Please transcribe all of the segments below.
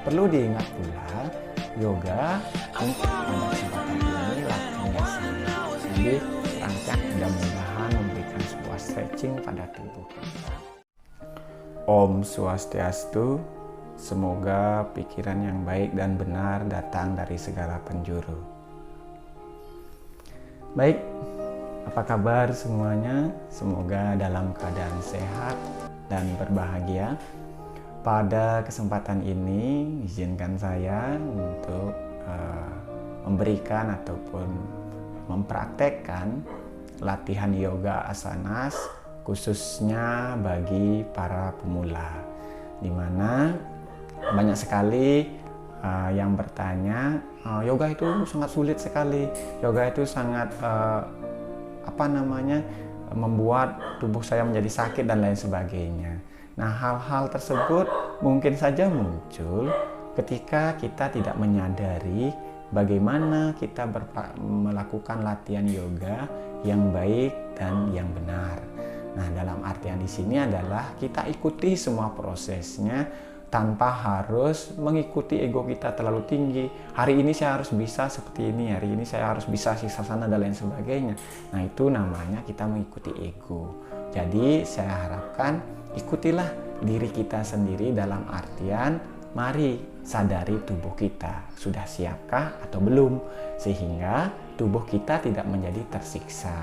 perlu diingat pula, yoga untuk pada kesempatan ini latihannya sama. Jadi rancang mudah-mudahan memberikan sebuah stretching pada tubuh kita. Om Swastiastu, semoga pikiran yang baik dan benar datang dari segala penjuru. Baik, apa kabar semuanya? Semoga dalam keadaan sehat dan berbahagia. Pada kesempatan ini, izinkan saya untuk memberikan ataupun mempraktekkan latihan yoga asanas khususnya bagi para pemula, di mana banyak sekali yang bertanya, yoga itu sangat sulit sekali, yoga itu sangat membuat tubuh saya menjadi sakit dan lain sebagainya. Nah, hal-hal tersebut mungkin saja muncul ketika kita tidak menyadari bagaimana kita melakukan latihan yoga yang baik dan yang benar. Nah, dalam artian di sini adalah kita ikuti semua prosesnya tanpa harus mengikuti ego kita terlalu tinggi. Hari ini saya harus bisa seperti ini, hari ini saya harus bisa sisa sana dan lain sebagainya. Nah, itu namanya kita mengikuti ego. Jadi saya harapkan ikutilah diri kita sendiri dalam artian mari sadari tubuh kita sudah siapkah atau belum, sehingga tubuh kita tidak menjadi tersiksa.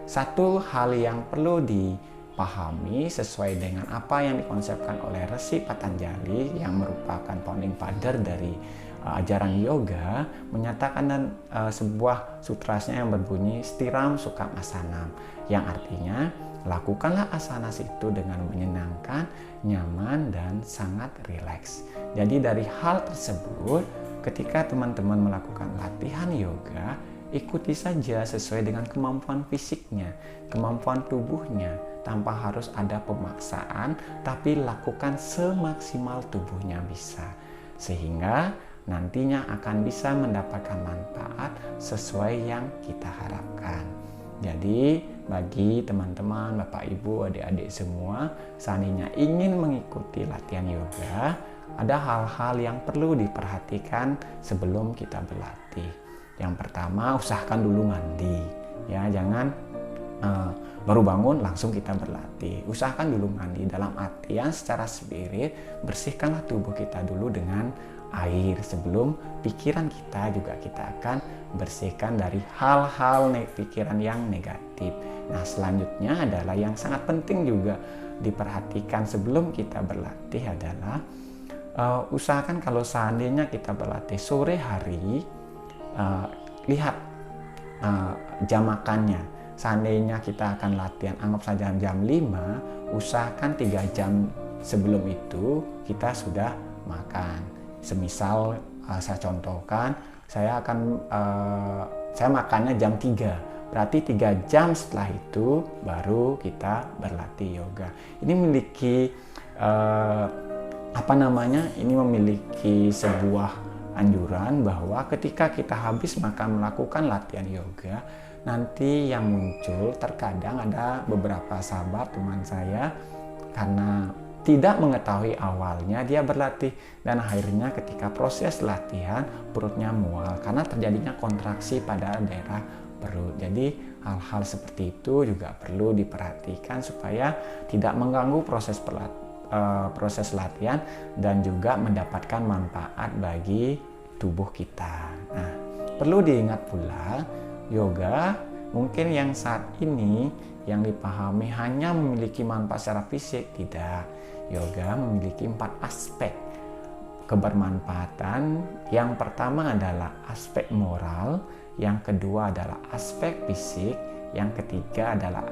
Satu hal yang perlu dipahami sesuai dengan apa yang dikonsepkan oleh Resi Patanjali yang merupakan founding father dari ajaran yoga, menyatakan dan sebuah sutrasnya yang berbunyi Stiram Sukam Asanam, yang artinya lakukanlah asanas itu dengan menyenangkan, nyaman, dan sangat rileks. Jadi dari hal tersebut, ketika teman-teman melakukan latihan yoga, ikuti saja sesuai dengan kemampuan fisiknya, kemampuan tubuhnya, tanpa harus ada pemaksaan, tapi lakukan semaksimal tubuhnya bisa. Sehingga nantinya akan bisa mendapatkan manfaat sesuai yang kita harapkan. Jadi bagi teman-teman, Bapak Ibu, adik-adik semua, seandainya ingin mengikuti latihan yoga, ada hal-hal yang perlu diperhatikan sebelum kita berlatih. Yang pertama, usahakan dulu mandi. Ya, jangan baru bangun langsung kita berlatih. Usahakan dulu mandi, dalam artian secara spirit bersihkanlah tubuh kita dulu dengan air sebelum pikiran kita juga kita akan bersihkan dari hal-hal pikiran yang negatif. Nah, selanjutnya adalah yang sangat penting juga diperhatikan sebelum kita berlatih adalah usahakan kalau seandainya kita berlatih sore hari, lihat jam makannya. Seandainya kita akan latihan anggap saja jam 5, usahakan 3 jam sebelum itu kita sudah makan. Semisal saya contohkan, saya makannya jam 3, berarti 3 jam setelah itu baru kita berlatih yoga. Ini memiliki ini memiliki sebuah anjuran bahwa ketika kita habis makan melakukan latihan yoga, nanti yang muncul terkadang ada beberapa sahabat teman saya karena tidak mengetahui awalnya dia berlatih dan akhirnya ketika proses latihan perutnya mual karena terjadinya kontraksi pada daerah perut. Jadi hal-hal seperti itu juga perlu diperhatikan supaya tidak mengganggu proses latihan dan juga mendapatkan manfaat bagi tubuh kita. Nah, perlu diingat pula, yoga mungkin yang saat ini yang dipahami hanya memiliki manfaat secara fisik, tidak. Yoga memiliki 4 aspek kebermanfaatan. Yang pertama adalah aspek moral, yang kedua adalah aspek fisik, yang ketiga adalah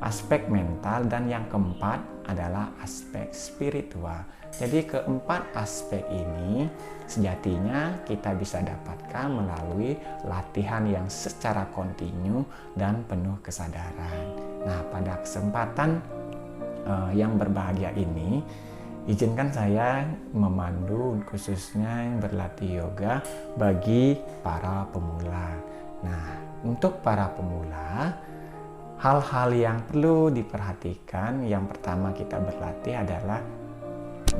aspek mental, dan yang keempat adalah aspek spiritual. Jadi keempat aspek ini sejatinya kita bisa dapatkan melalui latihan yang secara kontinu dan penuh kesadaran. Nah, pada kesempatan yang berbahagia ini, izinkan saya memandu khususnya yang berlatih yoga bagi para pemula. Nah, untuk para pemula, hal-hal yang perlu diperhatikan, yang pertama kita berlatih adalah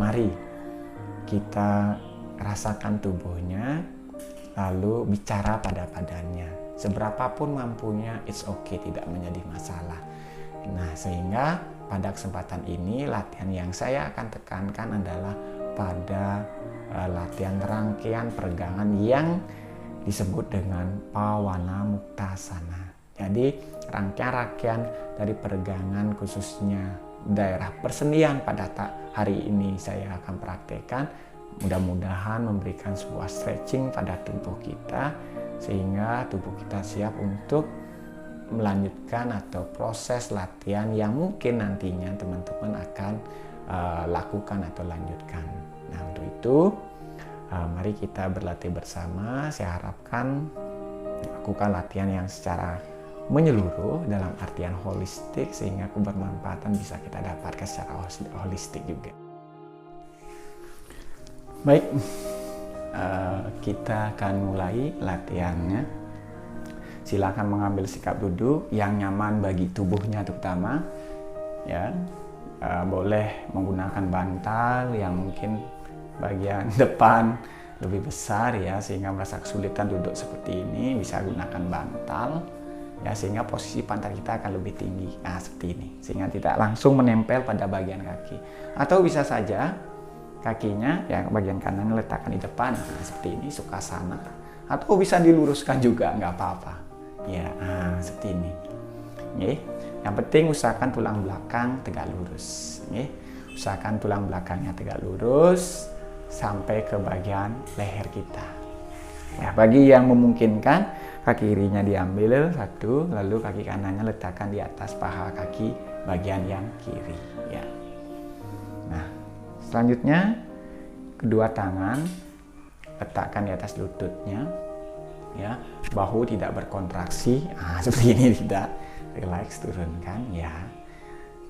mari kita rasakan tubuhnya, lalu bicara pada badannya. Seberapapun mampunya, it's okay, tidak menjadi masalah. Nah, sehingga pada kesempatan ini latihan yang saya akan tekankan adalah pada latihan rangkaian peregangan yang disebut dengan Pawana Muktasana. Jadi rangkaian-rangkaian dari peregangan khususnya daerah persendian pada hari ini saya akan praktekkan, mudah-mudahan memberikan sebuah stretching pada tubuh kita sehingga tubuh kita siap untuk melanjutkan atau proses latihan yang mungkin nantinya teman-teman akan lakukan atau lanjutkan. Nah, untuk itu mari kita berlatih bersama. Saya harapkan lakukan latihan yang secara menyeluruh dalam artian holistik sehingga kebermanfaatan bisa kita dapatkan secara holistik juga. Baik, kita akan mulai latihannya. Silakan mengambil sikap duduk yang nyaman bagi tubuhnya terutama, ya. Boleh menggunakan bantal yang mungkin bagian depan lebih besar ya, sehingga merasa kesulitan duduk seperti ini, bisa gunakan bantal ya, sehingga posisi pantat kita akan lebih tinggi. Nah, seperti ini, sehingga tidak langsung menempel pada bagian kaki. Atau bisa saja kakinya yang bagian kanan letakkan di depan, nah, seperti ini, Sukhasana. Atau bisa diluruskan juga, nggak apa-apa ya. Nah, seperti ini. Yang penting usahakan tulang belakang tegak lurus. Usahakan tulang belakangnya tegak lurus sampai ke bagian leher kita. Ya, bagi yang memungkinkan, kaki kirinya diambil satu, lalu kaki kanannya letakkan di atas paha kaki bagian yang kiri. Ya. Nah, selanjutnya kedua tangan letakkan di atas lututnya. Ya, bahu tidak berkontraksi. Nah, seperti ini, tidak. Relax, turunkan ya.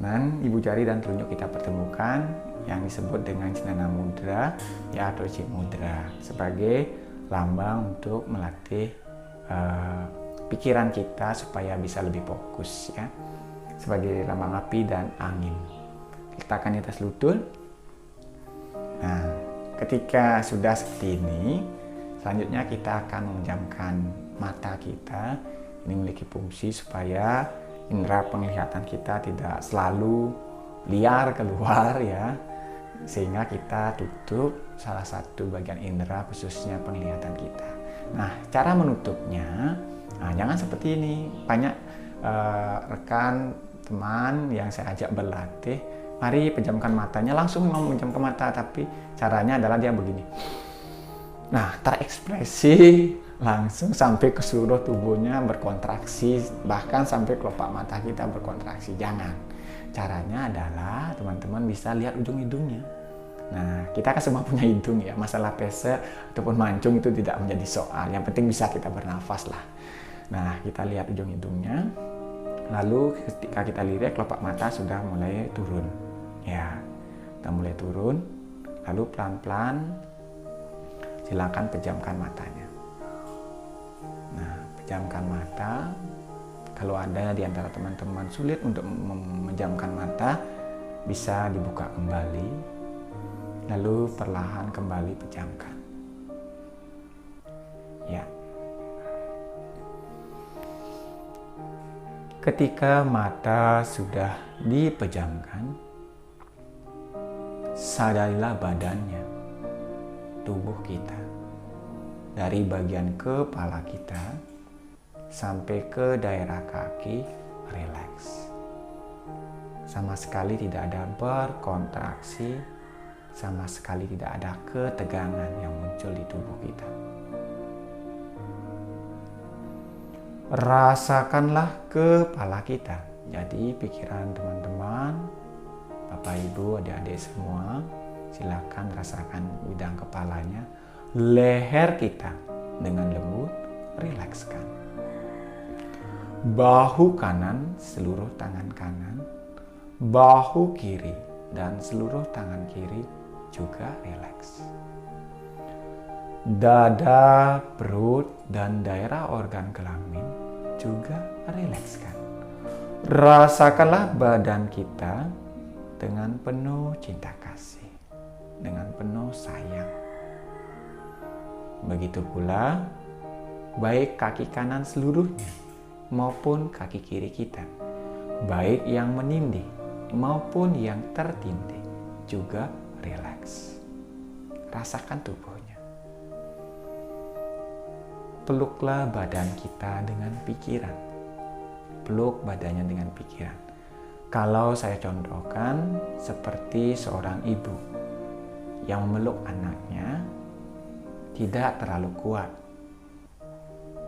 Dan ibu jari dan telunjuk kita pertemukan yang disebut dengan Cendana Mudra ya, atau Cik Mudra, sebagai lambang untuk melatih pikiran kita supaya bisa lebih fokus ya, sebagai lambang api dan angin. Letakkan di atas lutut. Nah, ketika sudah seperti ini, selanjutnya kita akan memejamkan mata kita. Ini memiliki fungsi supaya indera penglihatan kita tidak selalu liar keluar ya, sehingga kita tutup salah satu bagian indera khususnya penglihatan kita. Nah, cara menutupnya, nah, jangan seperti ini. Banyak rekan teman yang saya ajak berlatih, mari pejamkan matanya, langsung mau pejamkan mata, tapi caranya adalah dia begini. Nah, terekspresi langsung sampai ke seluruh tubuhnya berkontraksi, bahkan sampai kelopak mata kita berkontraksi. Jangan. Caranya adalah teman-teman bisa lihat ujung hidungnya. Nah, kita kan semua punya hidung ya. Masalah pese ataupun mancung itu tidak menjadi soal. Yang penting bisa kita bernafas lah. Nah, kita lihat ujung hidungnya. Lalu ketika kita lirik, kelopak mata sudah mulai turun. Ya, kita mulai turun. Lalu pelan-pelan silakan pejamkan matanya. Nah, pejamkan mata. Kalau ada di antara teman-teman sulit untuk memejamkan mata, bisa dibuka kembali, lalu perlahan kembali pejamkan. Ya. Ketika mata sudah dipejamkan, sadarilah badannya, tubuh kita, dari bagian kepala kita sampai ke daerah kaki, rileks. Sama sekali tidak ada berkontraksi, sama sekali tidak ada ketegangan yang muncul di tubuh kita. Rasakanlah kepala kita. Jadi pikiran teman-teman, Bapak Ibu, adik-adik semua, silakan rasakan bidang kepalanya. Leher kita dengan lembut, rilekskan. Bahu kanan, seluruh tangan kanan, bahu kiri dan seluruh tangan kiri juga rileks. Dada, perut, dan daerah organ kelamin juga rilekskan. Rasakanlah badan kita dengan penuh cinta kasih, dengan penuh sayang. Begitu pula baik kaki kanan seluruhnya maupun kaki kiri kita, baik yang menindih maupun yang tertindih juga rileks. Rasakan tubuhnya. Peluklah badan kita dengan pikiran. Peluk badannya dengan pikiran. Kalau saya contohkan seperti seorang ibu yang memeluk anaknya, tidak terlalu kuat.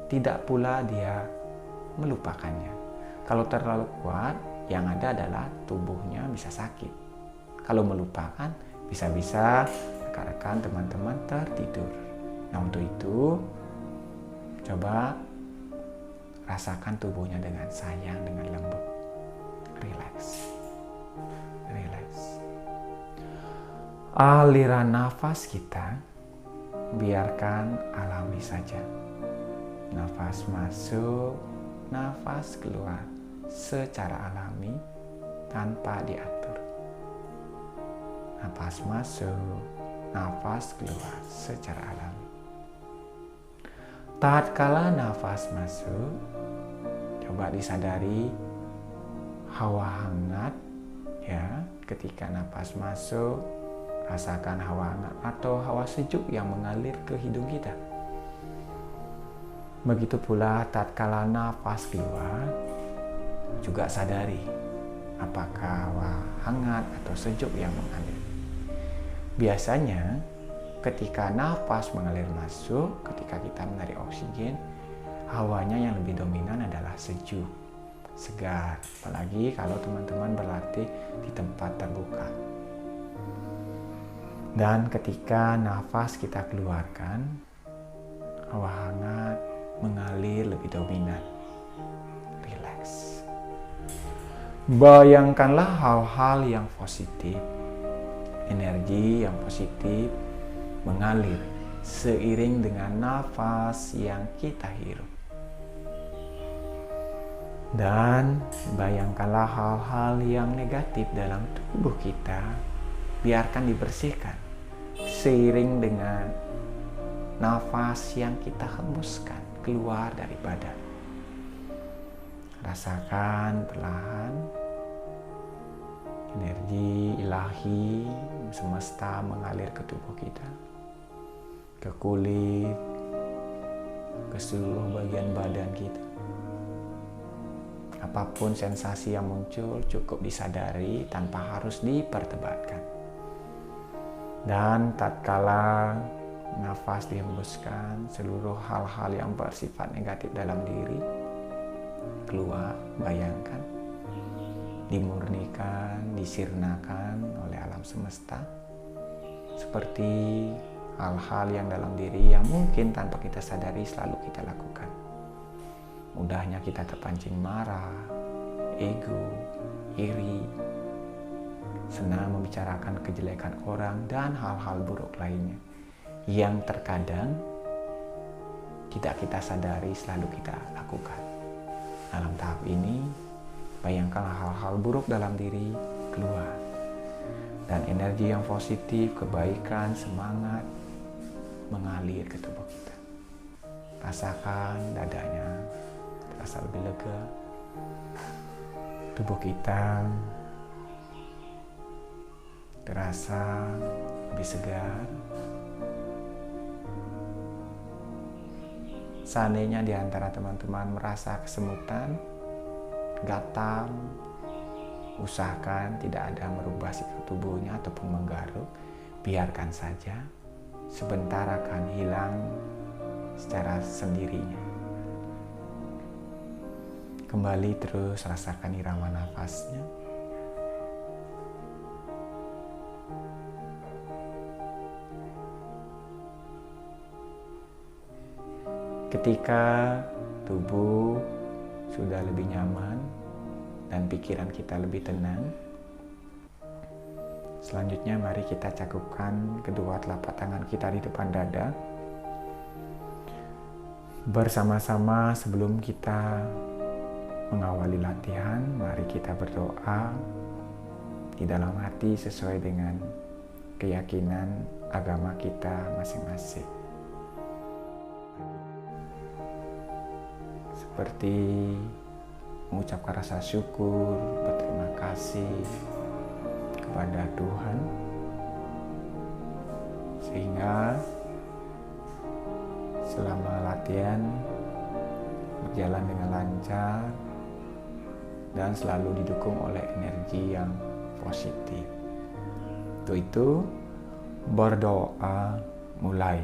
Tidak pula dia melupakannya. Kalau terlalu kuat, yang ada adalah tubuhnya bisa sakit. Kalau melupakan, bisa-bisa rekan-rekan teman-teman tertidur. Nah, untuk itu, coba rasakan tubuhnya dengan sayang, dengan lembut. Relax. Relax. Aliran nafas kita biarkan alami saja. Nafas masuk, nafas keluar secara alami tanpa diatur. Nafas masuk, nafas keluar secara alami. Tatkala nafas masuk, coba disadari hawa hangat ya. Ketika nafas masuk, rasakan hawa hangat atau hawa sejuk yang mengalir ke hidung kita. Begitu pula tatkala nafas keluar, juga sadari apakah hawa hangat atau sejuk yang mengalir. Biasanya ketika nafas mengalir masuk, ketika kita menarik oksigen, hawanya yang lebih dominan adalah sejuk, segar. Apalagi kalau teman-teman berlatih di tempat terbuka. Dan ketika nafas kita keluarkan, hawa hangat mengalir lebih dominan. Relax. Bayangkanlah hal-hal yang positif, energi yang positif mengalir seiring dengan nafas yang kita hirup. Dan bayangkanlah hal-hal yang negatif dalam tubuh kita, biarkan dibersihkan seiring dengan nafas yang kita hembuskan keluar dari badan. Rasakan perlahan energi ilahi semesta mengalir ke tubuh kita, ke kulit, ke seluruh bagian badan kita. Apapun sensasi yang muncul cukup disadari tanpa harus diperdebatkan. Dan tatkala nafas dihembuskan, seluruh hal-hal yang bersifat negatif dalam diri keluar, bayangkan, dimurnikan, disirnakan oleh alam semesta. Seperti hal-hal yang dalam diri yang mungkin tanpa kita sadari selalu kita lakukan. Mudahnya kita terpancing marah, ego, iri, senang membicarakan kejelekan orang dan hal-hal buruk lainnya yang terkadang tidak kita sadari selalu kita lakukan. Dalam tahap ini, bayangkanlah hal-hal buruk dalam diri keluar, dan energi yang positif, kebaikan, semangat mengalir ke tubuh kita. Rasakan dadanya terasa lebih lega, tubuh kita terasa lebih segar. Seandainya di antara teman-teman merasa kesemutan, gatal, usahakan tidak ada merubah sikap tubuhnya ataupun menggaruk. Biarkan saja, sebentar akan hilang secara sendirinya. Kembali terus rasakan irama nafasnya. Ketika tubuh sudah lebih nyaman dan pikiran kita lebih tenang, selanjutnya mari kita cakupkan kedua telapak tangan kita di depan dada. Bersama-sama sebelum kita mengawali latihan, mari kita berdoa di dalam hati sesuai dengan keyakinan agama kita masing-masing. seperti mengucapkan rasa syukur, berterima kasih kepada Tuhan, sehingga selama latihan berjalan dengan lancar dan selalu didukung oleh energi yang positif. Untuk itu, berdoa mulai.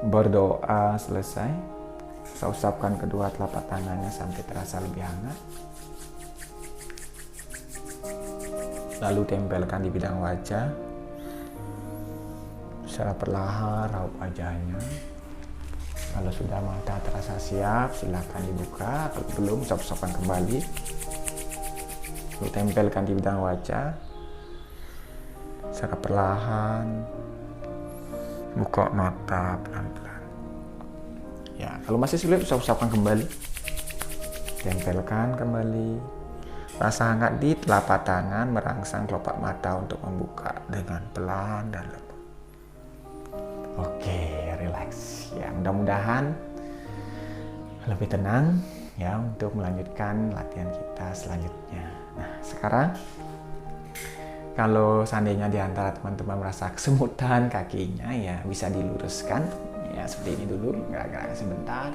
Berdoa selesai, saya usapkan kedua telapak tangannya sampai terasa lebih hangat. Lalu tempelkan di bidang wajah. Secara perlahan raup wajahnya. Kalau sudah mata terasa siap, silakan dibuka. Kalau belum, usap-usapkan kembali. Lalu tempelkan di bidang wajah. Secara perlahan buka mata pelan-pelan. Ya, kalau masih sulit, usap-usapkan kembali. Tempelkan kembali. Rasa hangat di telapak tangan merangsang kelopak mata untuk membuka dengan pelan dan lembut. Oke, relax. Ya, mudah-mudahan lebih tenang ya untuk melanjutkan latihan kita selanjutnya. Nah, sekarang kalau seandainya di antara teman-teman merasa kesemutan kakinya, ya bisa diluruskan. Ya, seperti ini dulu, gerak-gerak sebentar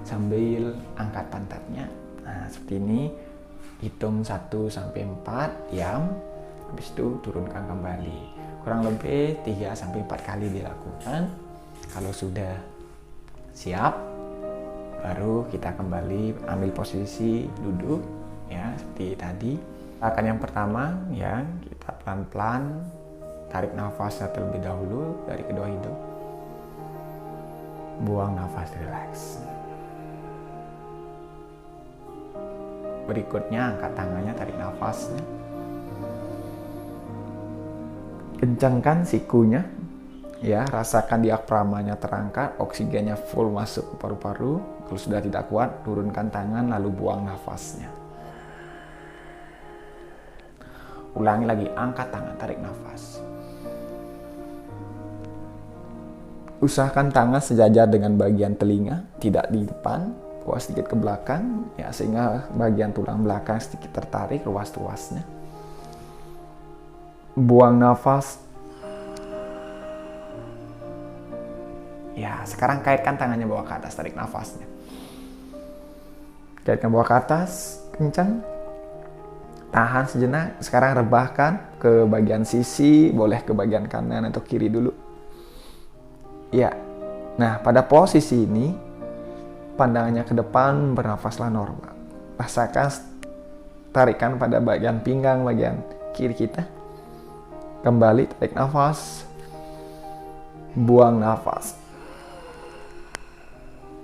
sambil angkat pantatnya. Nah, seperti ini. Hitung 1 sampai 4, diam. Habis itu turunkan kembali. Kurang lebih 3 sampai 4 kali dilakukan. Kalau sudah siap, baru kita kembali ambil posisi duduk ya, seperti tadi. Akan yang pertama ya, kita pelan-pelan tarik nafasnya terlebih dahulu dari kedua hidung. Buang nafas, relax. Berikutnya angkat tangannya, tarik nafasnya. Kencangkan sikunya. Ya, rasakan diafragmanya terangkat, oksigennya full masuk ke paru-paru. Kalau sudah tidak kuat, turunkan tangan lalu buang nafasnya. Ulangi lagi, angkat tangan, tarik nafas. Usahakan tangan sejajar dengan bagian telinga, tidak di depan. Bawa sedikit ke belakang, ya, sehingga bagian tulang belakang sedikit tertarik, ruas-ruasnya. Buang nafas. Ya, sekarang kaitkan tangannya bawa ke atas, tarik nafasnya. Kaitkan bawa ke atas, kencang. Tahan sejenak, sekarang rebahkan ke bagian sisi, boleh ke bagian kanan atau kiri dulu. Ya, nah pada posisi ini, pandangannya ke depan, bernafaslah normal. Rasakan tarikan pada bagian pinggang, bagian kiri kita. Kembali, tarik nafas. Buang nafas.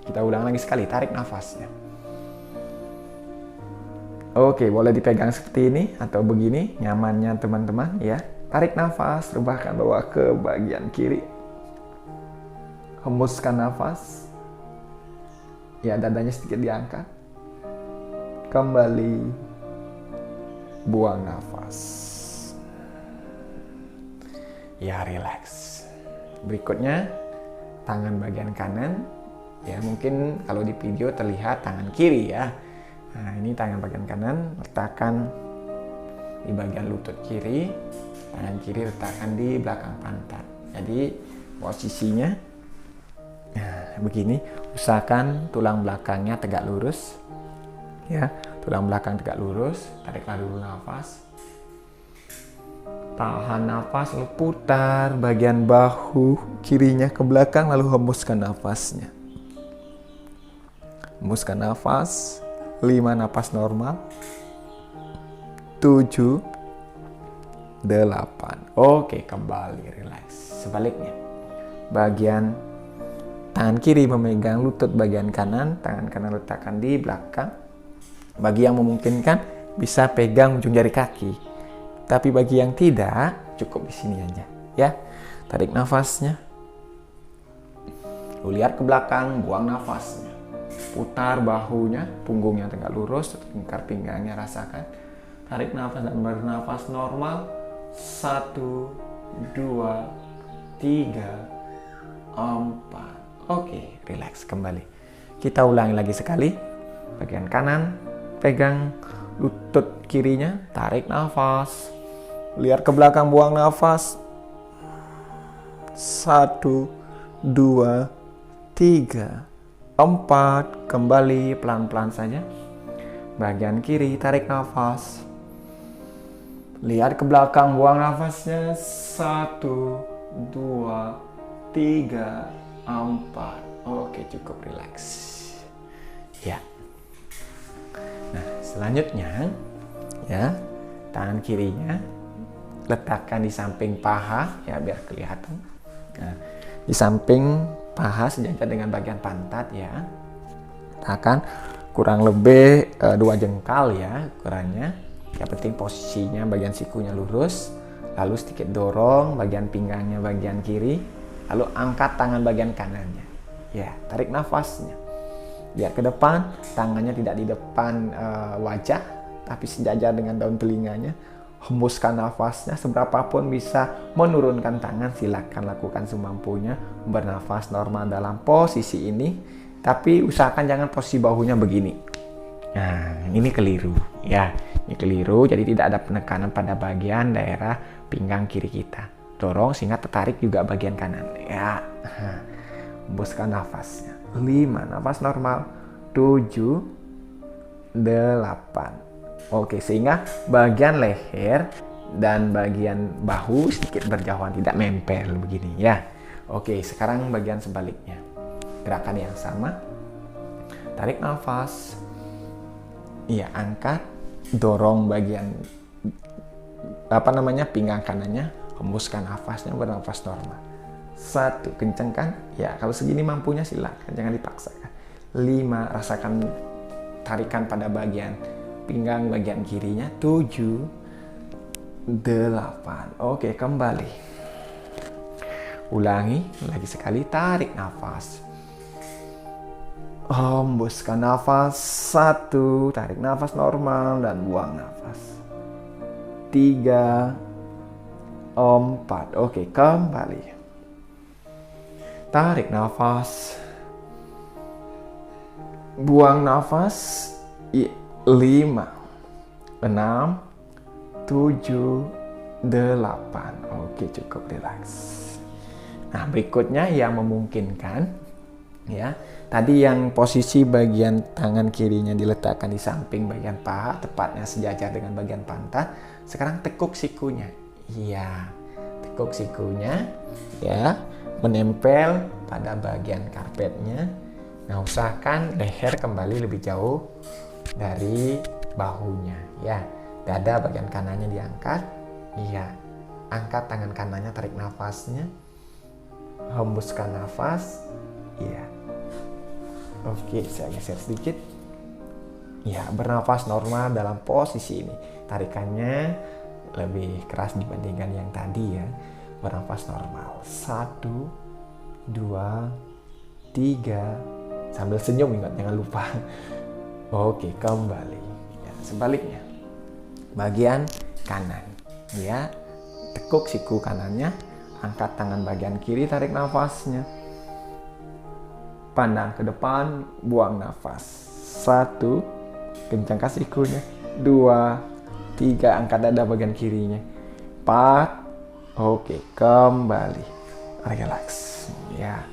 Kita ulang lagi sekali, tarik nafasnya. Oke, boleh dipegang seperti ini atau begini, nyamannya teman-teman ya. Tarik nafas, rebahkan bawa ke bagian kiri. Hembuskan nafas. Ya, dadanya sedikit diangkat. Kembali. Buang nafas. Ya, relax. Berikutnya, tangan bagian kanan. Ya, mungkin kalau di video terlihat tangan kiri ya. Nah, ini tangan bagian kanan. Letakkan di bagian lutut kiri. Tangan kiri letakkan di belakang pantat. Jadi, posisinya nah, begini, usahakan tulang belakangnya tegak lurus. Ya, tulang belakang tegak lurus. Tariklah dulu nafas. Tahan nafas, lalu putar bagian bahu kirinya ke belakang, lalu hembuskan nafasnya. Hembuskan nafas. 5 nafas normal. 7, 8. Oke, kembali relax. Sebaliknya, bagian tangan kiri memegang lutut bagian kanan, tangan kanan letakkan di belakang. Bagi yang memungkinkan bisa pegang ujung jari kaki. Tapi bagi yang tidak, cukup di sini aja ya. Tarik nafasnya. Lihat ke belakang, buang nafasnya. Putar bahunya, punggungnya tegak lurus, lingkar pinggangnya rasakan. Tarik nafas dan bernafas normal. 1, 2, 3, 4. Oke, relax kembali. Kita ulangi lagi sekali. Bagian kanan, pegang lutut kirinya, tarik nafas. Lihat ke belakang, buang nafas. 1, 2, 3, 4. Kembali pelan-pelan saja. Bagian kiri, tarik nafas. Lihat ke belakang, buang nafasnya. 1, 2, 3, 4. Oke, cukup relax. Ya. Nah, selanjutnya ya, tangan kirinya letakkan di samping paha ya biar kelihatan. Nah, di samping paha sejajar dengan bagian pantat ya. Letakkan kurang lebih 2 jengkal ya ukurannya. Yang penting posisinya bagian sikunya lurus. Lalu sedikit dorong bagian pinggangnya bagian kiri. Lalu angkat tangan bagian kanannya. Ya, tarik nafasnya. Lihat ke depan, tangannya tidak di depan wajah, tapi sejajar dengan daun telinganya. Hembuskan nafasnya, seberapapun bisa menurunkan tangan, silakan lakukan semampunya. Bernafas normal dalam posisi ini, tapi usahakan jangan posisi bahunya begini. Nah, ini keliru. Ya, ini keliru, jadi tidak ada penekanan pada bagian daerah pinggang kiri kita. Dorong sehingga tertarik juga bagian kanan. Ya, hembuskan nafasnya. 5, nafas normal. 7, 8. Oke, sehingga bagian leher dan bagian bahu sedikit berjauhan, tidak nempel begini ya. Oke, sekarang bagian sebaliknya. Gerakan yang sama. Tarik nafas. Iya, angkat, dorong bagian pinggang kanannya, hembuskan nafasnya, bernafas normal. 1, kencangkan. Ya, kalau segini mampunya silakan, jangan dipaksakan. 5, rasakan tarikan pada bagian pinggang bagian kirinya. 7, 8. Oke, kembali. Ulangi lagi sekali, tarik nafas. Hembuskan nafas. 1, tarik nafas normal dan buang nafas. 3, 4. Oke, kembali. Tarik nafas. Buang nafas. 5, 6, 7, 8. Oke, cukup relax. Nah, berikutnya yang memungkinkan ya. Tadi yang posisi bagian tangan kirinya diletakkan di samping bagian paha, tepatnya sejajar dengan bagian pantat. Sekarang tekuk sikunya. Iya, tekuk sikunya ya, menempel pada bagian karpetnya. Nah, usahakan leher kembali lebih jauh dari bahunya ya. Dada bagian kanannya diangkat. Iya. Angkat tangan kanannya, tarik nafasnya. Hembuskan nafas. Iya. Oke, saya geser sedikit. Ya, bernafas normal dalam posisi ini. Tarikannya lebih keras dibandingkan yang tadi ya. Bernafas normal. 1, 2, 3. Sambil senyum, ingat jangan lupa. Oke, kembali. Ya, sebaliknya. Bagian kanan. Ya. Tekuk siku kanannya. Angkat tangan bagian kiri, tarik nafasnya. Pandang ke depan, buang nafas. 1, kencangkan sikunya. 2, 3, angkat dada bagian kirinya. 4, oke, kembali. Relax. Ya.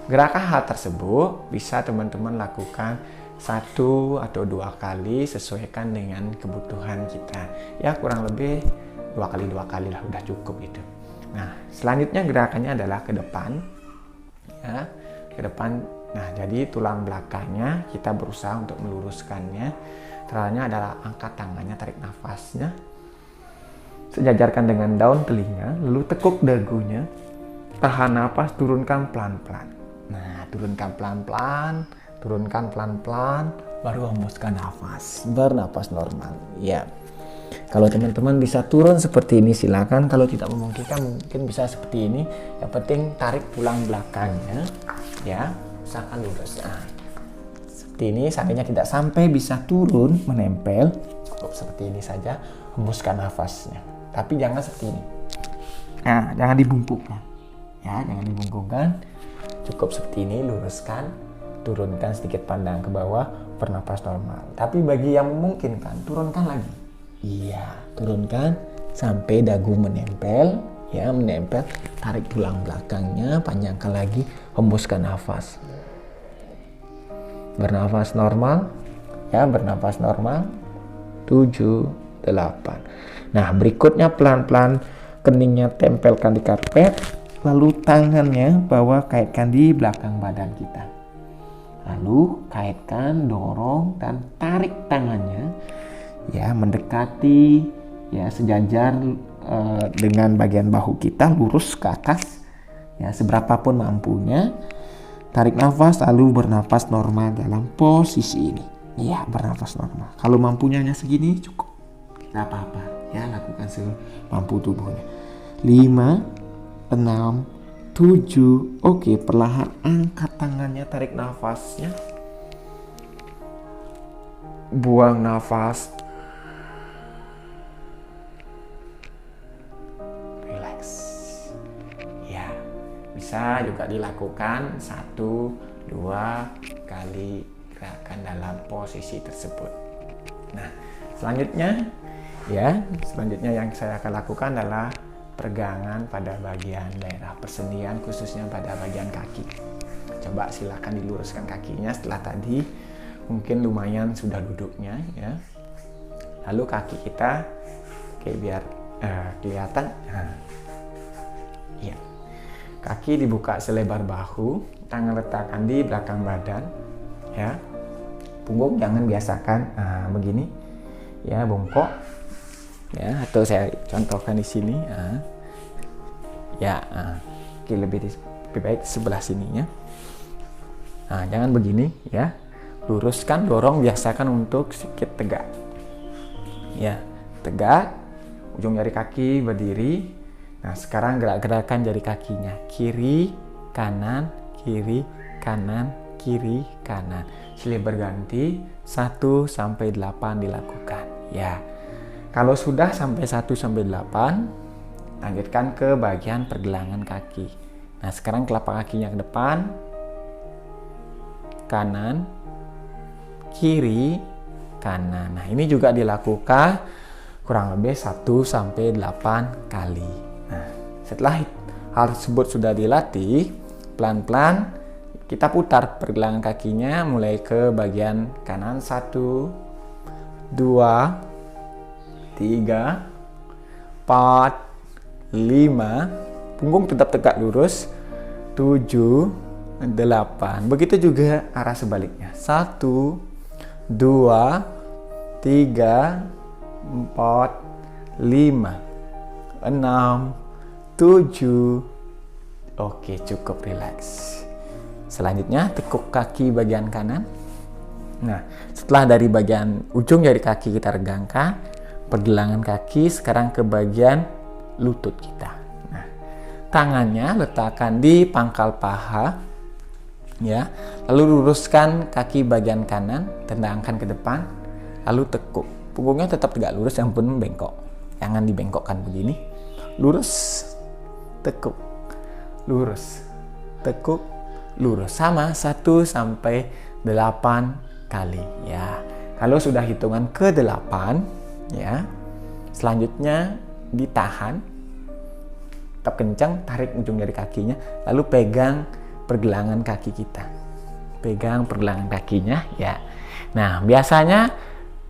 Gerakan hal tersebut bisa teman-teman lakukan 1 atau 2 kali, sesuaikan dengan kebutuhan kita. Ya, kurang lebih 2 kali lah, udah cukup itu. Nah, selanjutnya gerakannya adalah ke depan. Ya, ke depan. Nah, jadi tulang belakangnya kita berusaha untuk meluruskannya. Caranya adalah angkat tangannya, tarik nafasnya. Sejajarkan dengan daun telinga, lalu tekuk dagunya. Tahan nafas, turunkan pelan-pelan. Nah, turunkan pelan-pelan, baru hembuskan nafas. Bernafas normal. Ya. Kalau teman-teman bisa turun seperti ini silakan. Kalau tidak memungkinkan mungkin bisa seperti ini. Yang penting tarik tulang belakangnya. ya, usahakan lurus. Nah, seperti ini. Seandainya tidak sampai bisa turun menempel, cukup seperti ini saja. Hembuskan nafasnya, tapi jangan seperti ini. Nah, jangan dibungkukkan ya, jangan dibungkukkan. Cukup seperti ini, luruskan, turunkan sedikit pandang ke bawah, bernafas normal. Tapi bagi yang memungkinkan, turunkan lagi. Iya, turunkan sampai dagu menempel, ya, menempel. Tarik tulang belakangnya, panjangkan lagi, hembuskan nafas. Bernafas normal, ya, bernafas normal. 7, 8. Nah, berikutnya pelan-pelan keningnya tempelkan di karpet, lalu tangannya bawa kaitkan di belakang badan kita. Lalu kaitkan, dorong, dan tarik tangannya, ya, mendekati, ya, sejajar dengan bagian bahu kita, lurus ke atas, ya, seberapapun mampunya. Tarik nafas, lalu bernafas normal dalam posisi ini. Ya, bernafas normal. Kalau mampunya hanya segini cukup, tidak apa-apa, ya, lakukan semampu tubuhnya. 5, 6, 7. Oke, perlahan angkat tangannya, tarik nafasnya, buang nafas, relax. Ya, bisa juga dilakukan 1, 2 kali gerakan dalam posisi tersebut. Nah, selanjutnya yang saya akan lakukan adalah peregangan pada bagian daerah persendian, khususnya pada bagian kaki. Coba silakan diluruskan kakinya setelah tadi mungkin lumayan sudah duduknya, ya. Lalu kaki kita, oke, biar kelihatan. Nah, ya, kaki dibuka selebar bahu, tangan letakkan di belakang badan, ya. Punggung jangan biasakan begini, ya, bongkok. Ya, atau saya contohkan di sini, oke, lebih baik sebelah sininya. Nah, jangan begini, ya, luruskan, dorong, biasakan untuk sedikit tegak, ya, tegak, ujung jari kaki berdiri. Nah, sekarang gerak-gerakan jari kakinya, kiri, kanan, kiri, kanan, kiri, kanan, silih berganti 1 sampai 8 dilakukan, ya. Kalau sudah sampai 1 sampai 8, lanjutkan ke bagian pergelangan kaki. Nah, sekarang telapak kakinya ke depan, kanan, kiri, kanan. Nah, ini juga dilakukan kurang lebih 1 sampai 8 kali. Nah, setelah hal tersebut sudah dilatih, pelan-pelan kita putar pergelangan kakinya mulai ke bagian kanan. 1, 2, 3, 4, 5, punggung tetap tegak lurus. 7, 8. Begitu juga arah sebaliknya. 1, 2, 3, 4, 5, 6, 7. Oke, cukup, rileks. Selanjutnya tekuk kaki bagian kanan. Nah, setelah dari bagian ujung jari kaki kita regangkan, pergelangan kaki sekarang ke bagian lutut kita. Nah, tangannya letakkan di pangkal paha, ya. Lalu luruskan kaki bagian kanan, tendangkan ke depan, lalu tekuk. Punggungnya tetap tegak lurus, yang pun bengkok. Jangan dibengkokkan begini. Lurus, tekuk, lurus, tekuk, lurus. Sama 1 sampai 8 kali, ya. Kalau sudah hitungan ke 8, ya, selanjutnya ditahan, tetap kencang, tarik ujung jari kakinya, lalu pegang pergelangan kaki kita, pegang pergelangan kakinya, ya. Nah, biasanya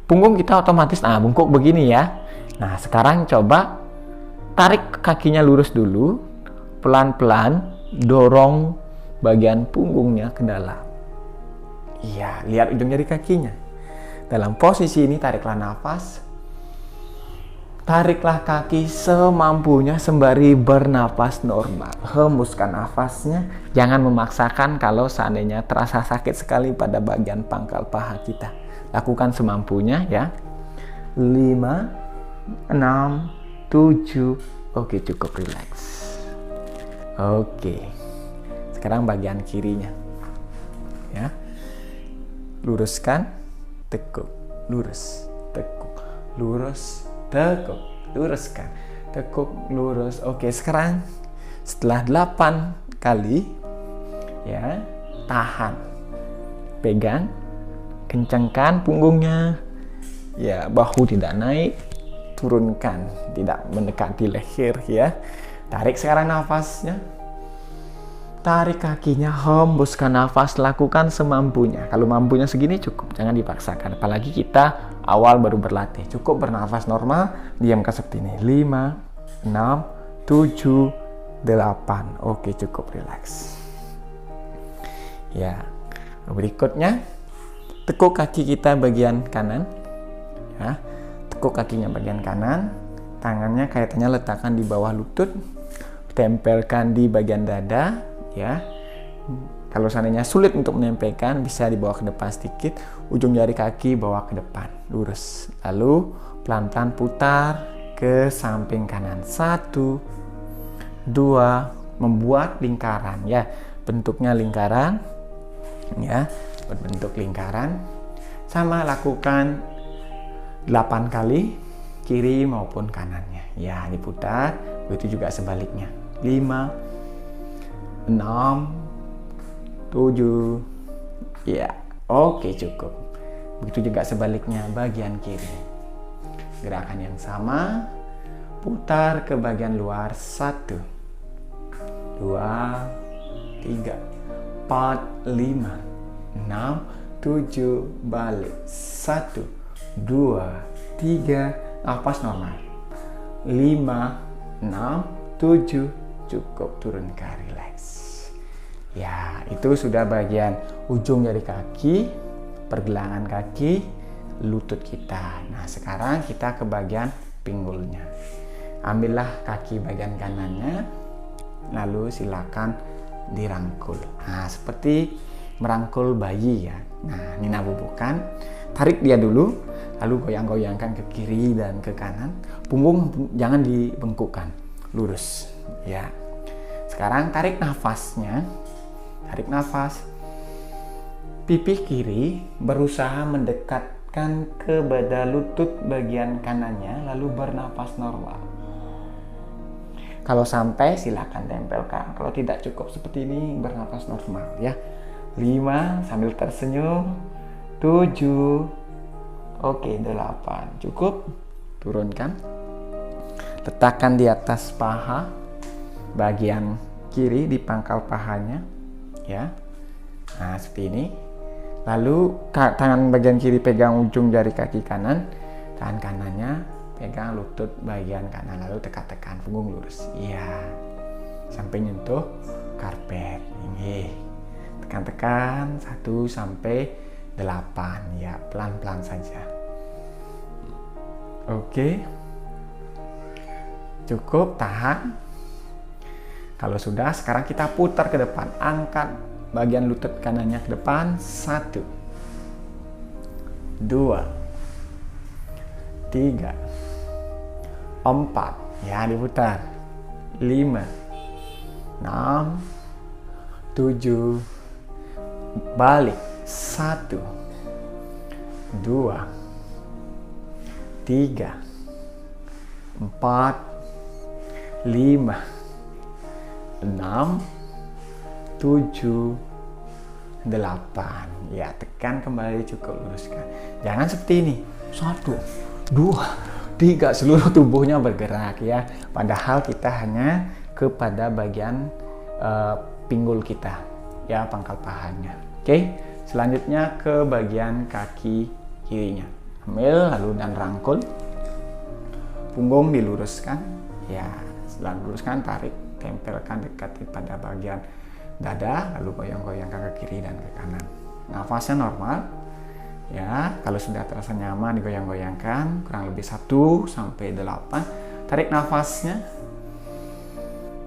punggung kita otomatis bungkuk begini, ya. Nah, sekarang coba tarik kakinya lurus dulu, pelan-pelan dorong bagian punggungnya ke dalam. Iya, lihat ujung jari kakinya. Dalam posisi ini tariklah nafas. Tariklah kaki semampunya sembari bernapas normal. Hembuskan nafasnya. Jangan memaksakan kalau seandainya terasa sakit sekali pada bagian pangkal paha kita. Lakukan semampunya, ya. 5, 6, 7. Oke, cukup, rileks. Oke. Sekarang bagian kirinya. ya. Luruskan, tekuk, lurus, tekuk, lurus, tekuk, luruskan, tekuk, lurus. Oke, sekarang setelah 8 kali ya, tahan, pegang, kencangkan punggungnya ya, bahu tidak naik, turunkan, tidak mendekati leher ya. Tarik sekarang nafasnya, tarik kakinya, hembuskan nafas, lakukan semampunya. Kalau mampunya segini cukup, jangan dipaksakan. Apalagi kita awal baru berlatih. Cukup bernafas normal, diamkan seperti ini. 5, 6, 7, 8. Oke, cukup, relax. Ya, berikutnya tekuk kaki kita bagian kanan. Ya, tekuk kakinya bagian kanan. Tangannya kaitannya letakkan di bawah lutut, tempelkan di bagian dada. Ya, kalau seandainya sulit untuk menempelkan, bisa dibawa ke depan sedikit, ujung jari kaki bawa ke depan, lurus. Lalu pelan-pelan putar ke samping kanan. 1, 2, membuat lingkaran ya, bentuknya lingkaran ya, berbentuk lingkaran. Sama lakukan 8 kali kiri maupun kanannya ya, diputar. Begitu juga sebaliknya. 5, 6, 7 ya, oke, cukup. Begitu juga sebaliknya bagian kiri. Gerakan yang sama, putar ke bagian luar. 1, 2, 3, 4, 5, 6, 7, balik. 1, 2, 3, nafas normal. 5, 6, 7, cukup, turunkan, relax. Ya, itu sudah bagian ujung jari kaki, pergelangan kaki, lutut kita. Nah, sekarang kita ke bagian pinggulnya. Ambillah kaki bagian kanannya, lalu silakan dirangkul. Nah, seperti merangkul bayi ya. Nah, Nina bubukan, tarik dia dulu, lalu goyang-goyangkan ke kiri dan ke kanan. Punggung jangan dibengkukkan, lurus ya. Sekarang tarik nafasnya. Tarik nafas. Pipi kiri berusaha mendekatkan ke badan lutut bagian kanannya, lalu bernafas normal. Kalau sampai silakan tempelkan. Kalau tidak cukup seperti ini, bernafas normal ya. 5 sambil tersenyum. 7. Oke, 8. Cukup. Turunkan. Letakkan di atas paha bagian kiri, di pangkal pahanya ya. Nah, seperti ini. Lalu tangan bagian kiri pegang ujung jari kaki kanan, tangan kanannya pegang lutut bagian kanan, lalu tekan-tekan punggung lurus ya, sampai nyentuh karpet. Ini tekan-tekan 1 sampai 8 ya, pelan-pelan saja. Oke, cukup, tahan. Kalau sudah, sekarang kita putar ke depan. Angkat bagian lutut kanannya ke depan. 1, 2, 3, 4. Ya, diputar. 5, 6, 7. Balik. 1, 2, 3, 4, 5, 6, 7, 8. Ya, tekan kembali, cukup, luruskan. Jangan seperti ini. 1, 2, 3, seluruh tubuhnya bergerak ya. Padahal kita hanya kepada bagian pinggul kita ya, pangkal pahanya. Oke, selanjutnya ke bagian kaki kirinya. Ambil lalu dan rangkul. Punggung diluruskan ya. Setelah luruskan, tarik, tempelkan dekat pada bagian dada, lalu goyang-goyangkan ke kiri dan ke kanan. Nafasnya normal ya. Kalau sudah terasa nyaman, digoyang-goyangkan kurang lebih 1 sampai 8. Tarik nafasnya,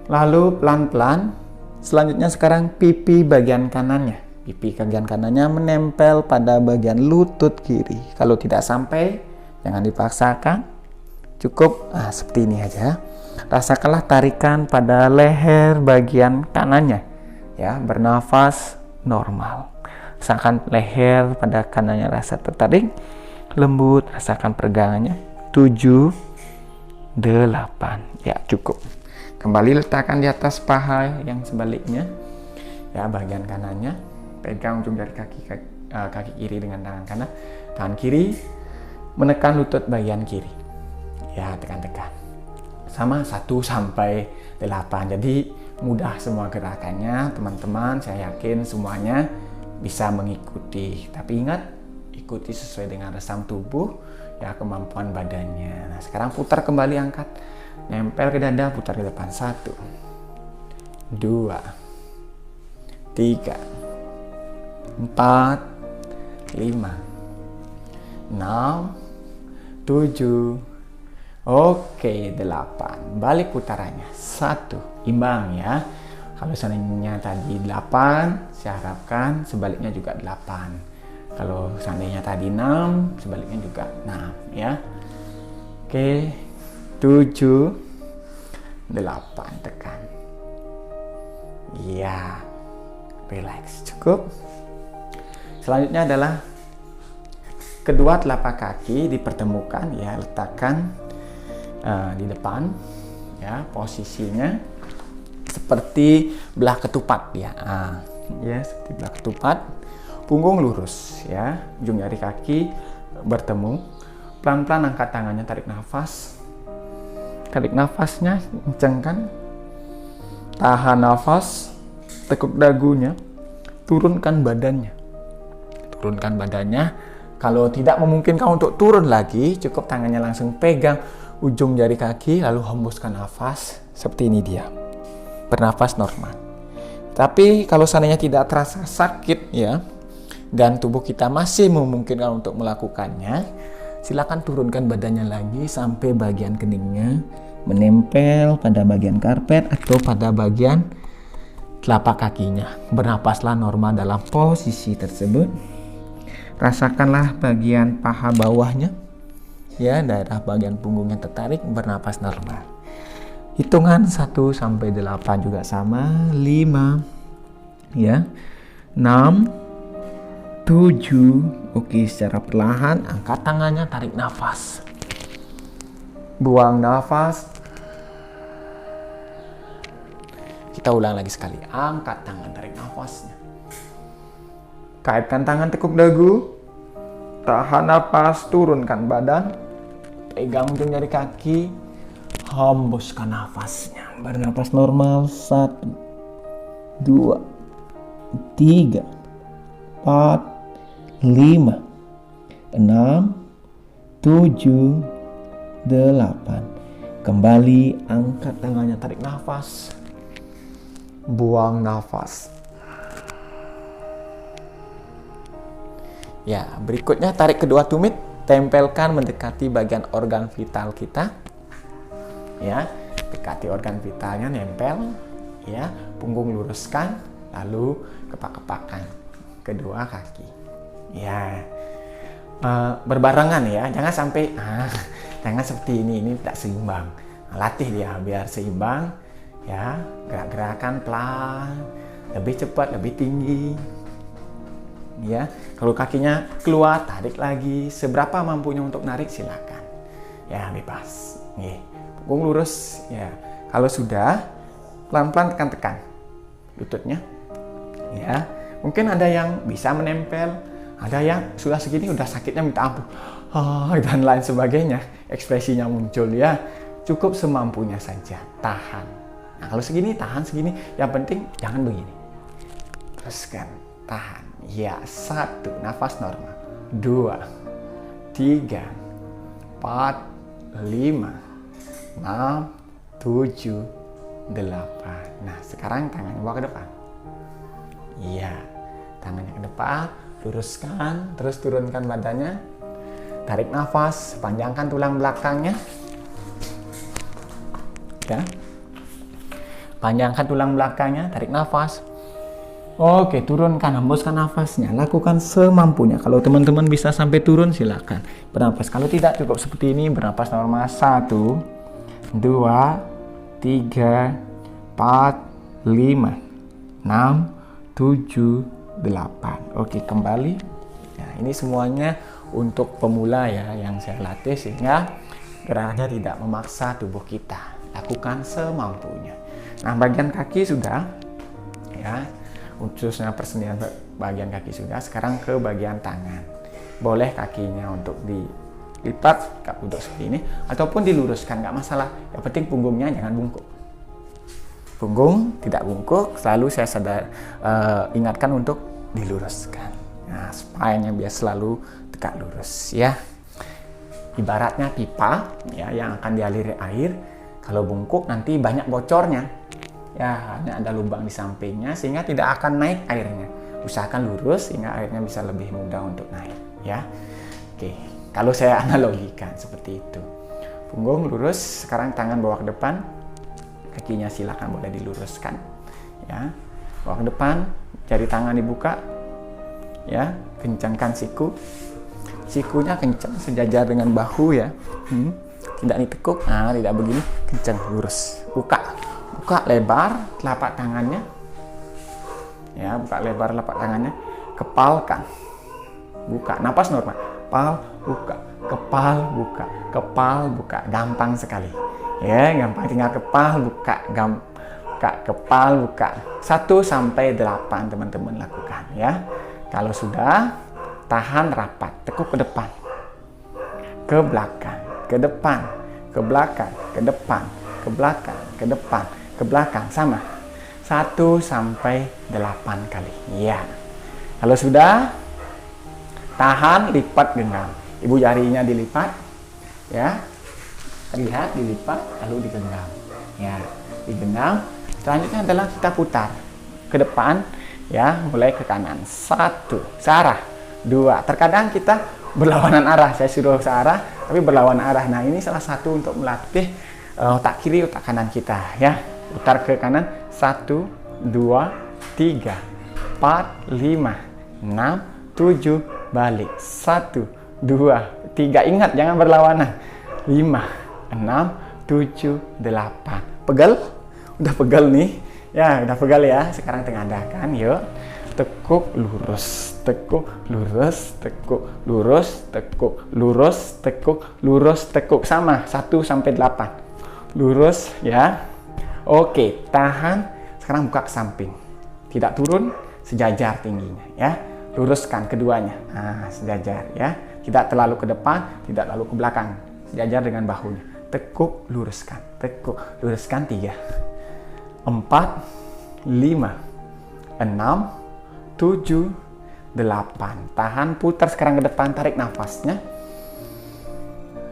lalu pelan-pelan. Selanjutnya sekarang pipi bagian kanannya. Pipi bagian kanannya menempel pada bagian lutut kiri. Kalau tidak sampai, jangan dipaksakan. Cukup seperti ini aja. Rasakanlah tarikan pada leher bagian kanannya ya, bernafas normal. Rasakan leher pada kanannya rasa tertarik, lembut, rasakan peregangannya. 7, 8. Ya, cukup. Kembali letakkan di atas paha yang sebaliknya. Ya, bagian kanannya. Pegang ujung jari kaki kiri dengan tangan kanan. Tangan kiri menekan lutut bagian kiri. Ya, tekan-tekan. Sama 1 sampai 8. Jadi mudah semua gerakannya, teman-teman. Saya yakin semuanya bisa mengikuti. Tapi ingat, ikuti sesuai dengan resam tubuh, ya, kemampuan badannya. Nah, sekarang putar kembali, angkat, nempel ke dada, putar ke depan. 1, 2, 3, 4, 5, 6, 7. Oke, 8. Balik putarannya. 1, imbang ya. Kalau seandainya tadi 8, saya harapkan sebaliknya juga 8. Kalau seandainya tadi 6, sebaliknya juga 6 ya. Oke, 7, 8, tekan. Ya, relax, cukup. Selanjutnya adalah kedua telapak kaki dipertemukan, ya, letakkan di depan, ya, posisinya seperti belah ketupat ya. Ya, seperti belah ketupat. Punggung lurus ya, ujung jari kaki bertemu. Pelan-pelan angkat tangannya, tarik nafas. Tarik nafasnya, kencangkan. Tahan nafas, tekuk dagunya, turunkan badannya. Turunkan badannya. Kalau tidak memungkinkan untuk turun lagi, cukup tangannya langsung pegang ujung jari kaki, lalu hembuskan nafas. Seperti ini dia. Bernafas normal. Tapi kalau seandainya tidak terasa sakit ya, dan tubuh kita masih memungkinkan untuk melakukannya, silakan turunkan badannya lagi sampai bagian keningnya menempel pada bagian karpet atau pada bagian telapak kakinya. Bernapaslah normal dalam posisi tersebut. Rasakanlah bagian paha bawahnya, ya, daerah bagian punggungnya tertarik, bernapas normal. Hitungan 1 sampai 8 juga sama. 5, ya, 6, 7. Oke, secara perlahan angkat tangannya, tarik nafas, buang nafas. Kita ulang lagi sekali. Angkat tangan, tarik nafasnya. Kaitkan tangan tekuk dagu, tahan nafas, turunkan badan, pegang ujung jari kaki, hembuskan nafasnya. Bernapas normal. 1, 2, 3, 4, 5, 6, 7, 8. Kembali angkat tangannya, tarik nafas, buang nafas. Ya, berikutnya tarik kedua tumit, tempelkan mendekati bagian organ vital kita. Ya, dekati organ vitalnya, nempel, ya, punggung luruskan, lalu kepak-kepakan kedua kaki. Ya, berbarengan ya, jangan sampai jangan seperti ini tak seimbang. Latih dia biar seimbang, ya, gerak-gerakan pelan, lebih cepat, lebih tinggi. Ya, kalau kakinya keluar, tarik lagi, seberapa mampunya untuk narik silakan. Ya, bebas. Nih, punggung lurus ya. Kalau sudah, pelan-pelan tekan-tekan lututnya. Ya, mungkin ada yang bisa menempel, ada yang sudah segini udah sakitnya minta ampun, dan lain sebagainya. Ekspresinya muncul ya. Cukup semampunya saja, tahan. Nah, kalau segini tahan segini, yang penting jangan begini. Teruskan, tahan. Ya, 1, nafas normal. 2, 3, 4, 5, 6, 7, 8. Nah, sekarang tangannya bawa ke depan. Iya, tangannya ke depan, luruskan, terus turunkan badannya. Tarik nafas, panjangkan tulang belakangnya. Ya. Panjangkan tulang belakangnya, tarik nafas. Oke, turunkan, hembuskan nafasnya. Lakukan semampunya. Kalau teman-teman bisa sampai turun, silakan bernapas. Kalau tidak, cukup seperti ini, bernapas normal. 1, 2, 3, 4, 5, 6, 7, 8. Oke, kembali. Nah, ini semuanya untuk pemula ya yang saya latih sehingga gerakannya tidak memaksa tubuh kita. Lakukan semampunya. Nah, bagian kaki sudah ya, khususnya persendirian bagian kaki sudah. Sekarang ke bagian tangan. Boleh kakinya untuk dilipat duduk seperti ini ataupun diluruskan, nggak masalah. Yang penting punggungnya jangan bungkuk. Punggung tidak bungkuk, selalu saya ingatkan untuk diluruskan. Nah, spine-nya biar selalu tegak lurus ya. Ibaratnya pipa ya yang akan dialiri air. Kalau bungkuk nanti banyak bocornya. Ya, hanya ada lubang di sampingnya sehingga tidak akan naik airnya. Usahakan lurus sehingga airnya bisa lebih mudah untuk naik ya. Oke, kalau saya analogikan seperti itu. Punggung lurus, sekarang tangan bawa ke depan. Kakinya silakan boleh diluruskan ya. Bawa ke depan, jari tangan dibuka ya, kencangkan siku. Sikunya kencang sejajar dengan bahu ya. Tidak ditekuk, nah tidak begini, kencang lurus. Buka lebar telapak tangannya. Ya, buka lebar telapak tangannya. Kepalkan. Buka, napas normal. Kepal buka. Gampang sekali. Ya, gampang, tinggal kepal buka, kepal buka. 1 sampai 8 teman-teman lakukan ya. Kalau sudah, tahan rapat, tekuk ke depan. Ke belakang, ke depan, ke belakang, ke depan, ke belakang, ke depan, ke belakang, sama. 1 sampai 8 kali. Ya. Kalau sudah, tahan, lipat genggam. Ibu jarinya dilipat ya. Lihat, dilipat, lalu digenggam. Ya, digenggam. Selanjutnya adalah kita putar ke depan, ya, mulai ke kanan. 1, searah. 2, terkadang kita berlawanan arah. Saya suruh searah, tapi berlawanan arah. Nah, ini salah satu untuk melatih otak kiri, otak kanan kita, ya. Putar ke kanan. 1, 2, 3, 4, 5, 6, 7, balik. 1, 2, 3. Ingat, jangan berlawanan. 5, 6, 7, 8. Pegal? Udah pegal nih. Ya, udah pegal ya. Sekarang tengadahkan, yuk. Tekuk, lurus, tekuk, lurus, tekuk, lurus, tekuk, lurus, tekuk, lurus, tekuk. Sama, 1 sampai 8. Lurus ya. Oke, tahan. Sekarang buka ke samping. Tidak turun, sejajar tingginya ya. Luruskan keduanya. Nah, sejajar ya. Tidak terlalu ke depan, tidak terlalu ke belakang. Sejajar dengan bahunya. Tekuk, luruskan. Tekuk, luruskan. 3, 4, 5, 6, 7, 8. Tahan, putar sekarang ke depan. Tarik nafasnya.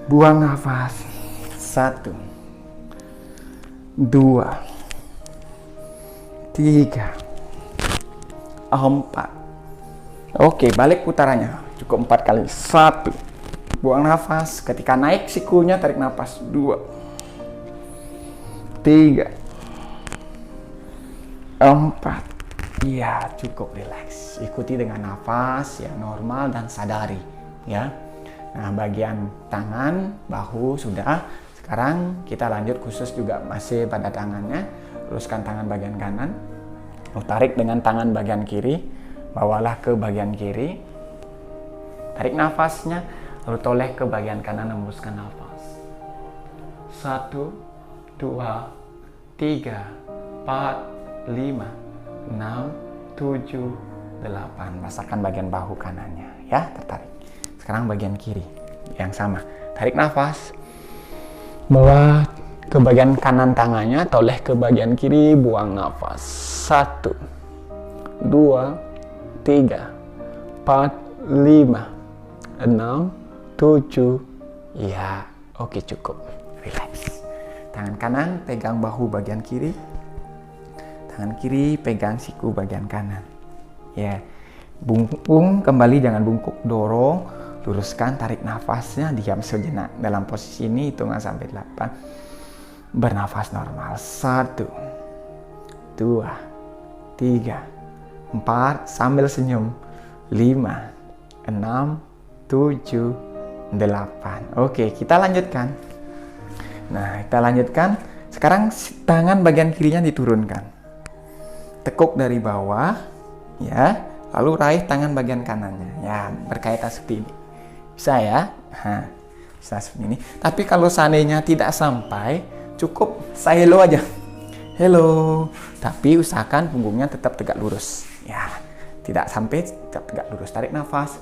Buang nafas. 1, 2, 3, 4. Oke, balik putarannya. Cukup 4 kali. 1. Buang nafas. Ketika naik sikunya, tarik nafas. 2, 3, 4. Iya, cukup rileks. Ikuti dengan nafas yang normal dan sadari, ya. Nah, bagian tangan, bahu sudah. Sekarang kita lanjut khusus juga masih pada tangannya. Luruskan tangan bagian kanan. Tarik dengan tangan bagian kiri. Bawalah ke bagian kiri. Tarik nafasnya. Lalu toleh ke bagian kanan, hembuskan nafas. 1, 2, 3, 4, 5, 6, 7, 8. Rasakan bagian bahu kanannya, ya, tertarik. Sekarang bagian kiri, yang sama. Tarik nafas. Bawa ke bagian kanan tangannya, toleh ke bagian kiri, buang nafas. 1, 2, 3, 4, 5, 6, 7. Ya, oke, cukup. Relax. Tangan kanan pegang bahu bagian kiri. Tangan kiri pegang siku bagian kanan. Ya. Bungkung kembali, jangan bungkuk. Dorong, luruskan, tarik nafasnya, diam sejenak. Dalam posisi ini hitungan sampai 8. Bernafas normal. 1, 2, 3, 4, sambil senyum. 5, 6, 7, 8. Oke, kita lanjutkan. Nah, kita lanjutkan. Sekarang tangan bagian kirinya diturunkan. Tekuk dari bawah, ya. Lalu raih tangan bagian kanannya. Ya, berkaitan seperti ini. Bisa ya? Nah, bisa seperti ini. Tapi kalau seandainya tidak sampai, cukup say hello aja. Hello. Tapi usahakan punggungnya tetap tegak lurus. Ya, tidak sampai tetap tegak lurus. Tarik nafas.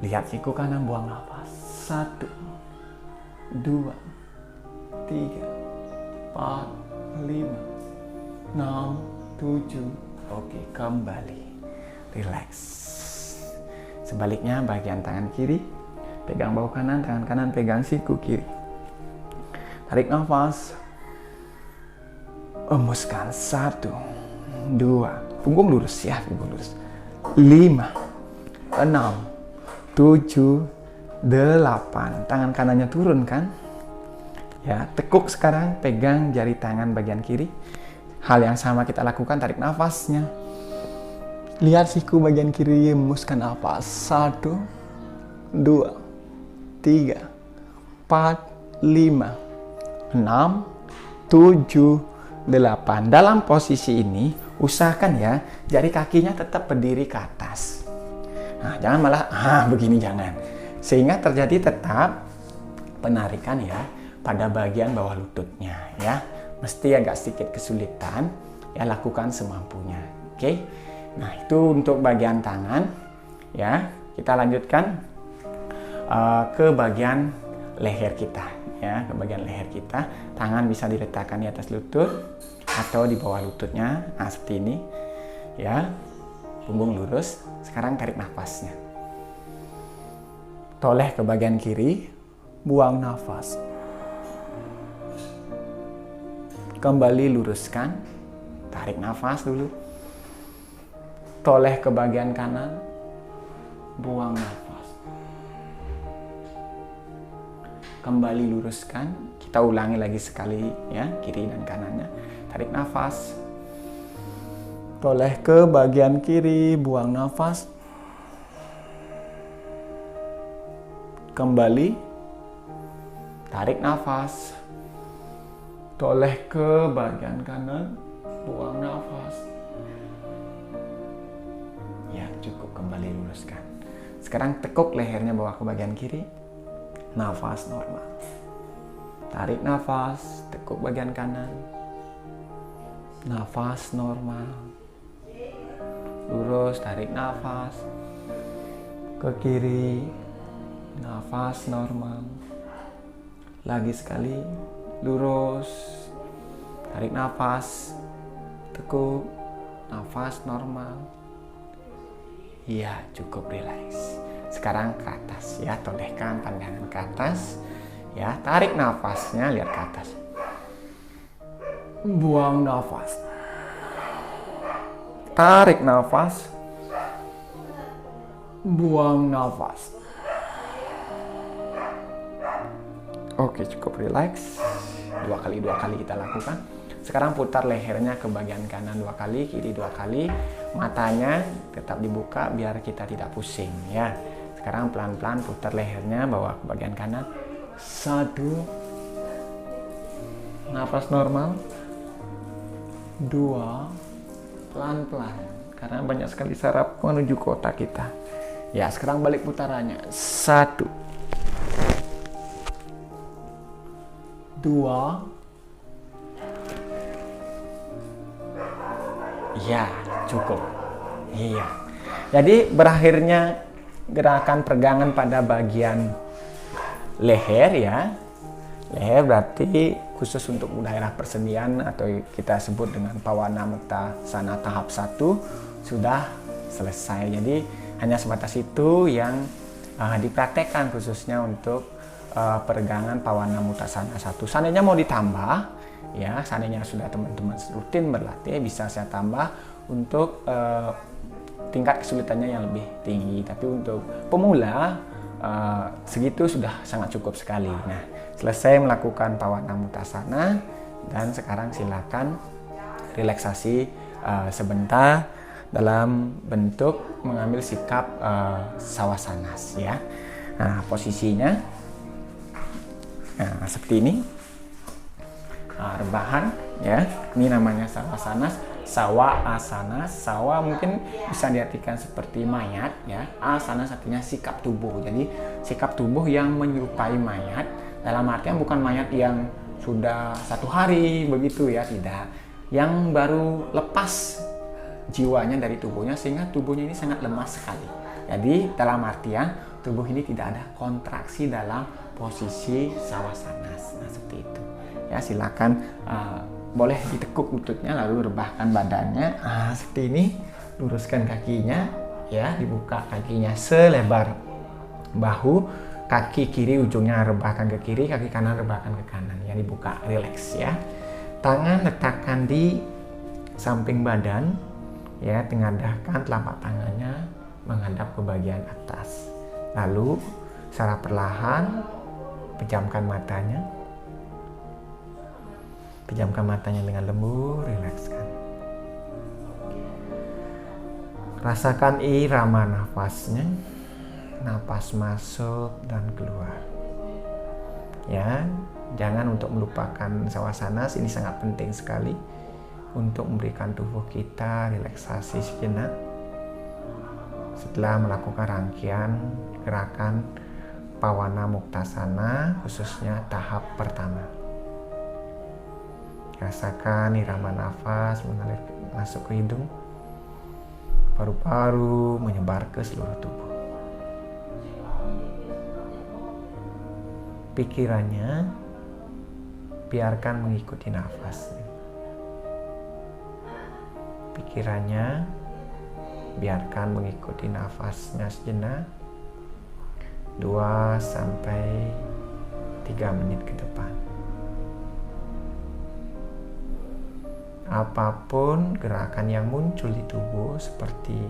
Lihat siku kanan, buang nafas. 1, 2, 3, 4, 5, 6, 7. Oke, kembali. Relax. Sebaliknya bagian tangan kiri. Pegang bahu kanan, tangan kanan pegang siku kiri. Tarik nafas. Hembuskan. 1, 2. Punggung lurus ya, punggung lurus. 5, 6, 7, 8. Tangan kanannya turun kan? Ya, tekuk sekarang, pegang jari tangan bagian kiri. Hal yang sama kita lakukan, tarik nafasnya. Lihat siku bagian kiri, hembuskan nafas. 1, 2, 3, 4, 5, 6, 7, 8. Dalam posisi ini, usahakan ya, jari kakinya tetap berdiri ke atas. Nah, jangan malah begini, jangan. Sehingga terjadi tetap penarikan ya pada bagian bawah lututnya ya. Mesti agak sedikit kesulitan ya, lakukan semampunya. Oke. Nah, itu untuk bagian tangan ya. Kita lanjutkan ke bagian leher kita ya, ke bagian leher kita. Tangan bisa diletakkan di atas lutut atau di bawah lututnya. Nah, seperti ini ya. Punggung lurus. Sekarang tarik nafasnya. Toleh ke bagian kiri, buang nafas. Kembali luruskan. Tarik nafas dulu. Toleh ke bagian kanan, buang nafas. Kembali luruskan. Kita ulangi lagi sekali ya, kiri dan kanannya. Tarik nafas. Toleh ke bagian kiri, buang nafas. Kembali. Tarik nafas. Toleh ke bagian kanan, buang nafas. Ya, cukup, kembali luruskan. Sekarang tekuk lehernya bawa ke bagian kiri. Nafas normal. Tarik nafas, tekuk bagian kanan. Nafas normal. Lurus, tarik nafas. Ke kiri. Nafas normal. Lagi sekali. Lurus. Tarik nafas. Tekuk. Nafas normal. Iya, cukup, relax. Sekarang ke atas ya, tolehkan pandangan ke atas. Ya, tarik nafasnya, lihat ke atas. Buang nafas. Tarik nafas. Buang nafas. Oke, cukup, relax. Dua kali kita lakukan. Sekarang putar lehernya ke bagian kanan 2 kali, kiri 2 kali. Matanya tetap dibuka biar kita tidak pusing ya. Sekarang pelan-pelan putar lehernya, bawa ke bagian kanan. 1. Nafas normal. 2. Pelan-pelan. Karena banyak sekali saraf menuju ke otak kita. Ya, sekarang balik putarannya. 1. 2. Ya, cukup. Iya. Jadi berakhirnya gerakan peregangan pada bagian leher ya. Leher berarti khusus untuk daerah persendian atau kita sebut dengan Pawana Muktasana tahap 1 sudah selesai. Jadi hanya sebatas itu yang dipraktekkan khususnya untuk peregangan Pawana Muktasana 1. Seandainya mau ditambah ya, seandainya sudah teman-teman rutin berlatih, bisa saya tambah untuk tingkat kesulitannya yang lebih tinggi. Tapi untuk pemula segitu sudah sangat cukup sekali. Nah, selesai melakukan Pawana Muktasana dan sekarang silakan relaksasi sebentar dalam bentuk mengambil sikap sawasanas ya. Nah, posisinya seperti ini. Rebahan ya, ini namanya sawasanas. sawa asana. Sawa mungkin bisa diartikan seperti mayat ya. Asana artinya sikap tubuh. Jadi sikap tubuh yang menyerupai mayat, dalam artian bukan mayat yang sudah 1 hari begitu ya, tidak. Yang baru lepas jiwanya dari tubuhnya sehingga tubuhnya ini sangat lemas sekali. Jadi dalam artian tubuh ini tidak ada kontraksi dalam posisi sawasana. Nah, seperti itu. Ya, silakan boleh ditekuk lututnya lalu rebahkan badannya. Seperti ini. Luruskan kakinya ya, dibuka kakinya selebar bahu. Kaki kiri ujungnya rebahkan ke kiri, kaki kanan rebahkan ke kanan. Ya, dibuka, rileks ya. Tangan letakkan di samping badan. Ya, tengadahkan telapak tangannya menghadap ke bagian atas. Lalu secara perlahan pejamkan matanya. Pejamkan matanya dengan lembut, rilekskan. Rasakan irama nafasnya. Napas masuk dan keluar. Ya, jangan untuk melupakan sawasana, ini sangat penting sekali untuk memberikan tubuh kita relaksasi sejenak. Setelah melakukan rangkaian gerakan Pawana Muktasana, khususnya tahap pertama. Rasakan irama nafas mengalir masuk ke hidung, paru-paru menyebar ke seluruh tubuh. Pikirannya biarkan mengikuti nafas. Pikirannya biarkan mengikuti nafasnya sejenak 2-3 menit ke depan. Apapun gerakan yang muncul di tubuh seperti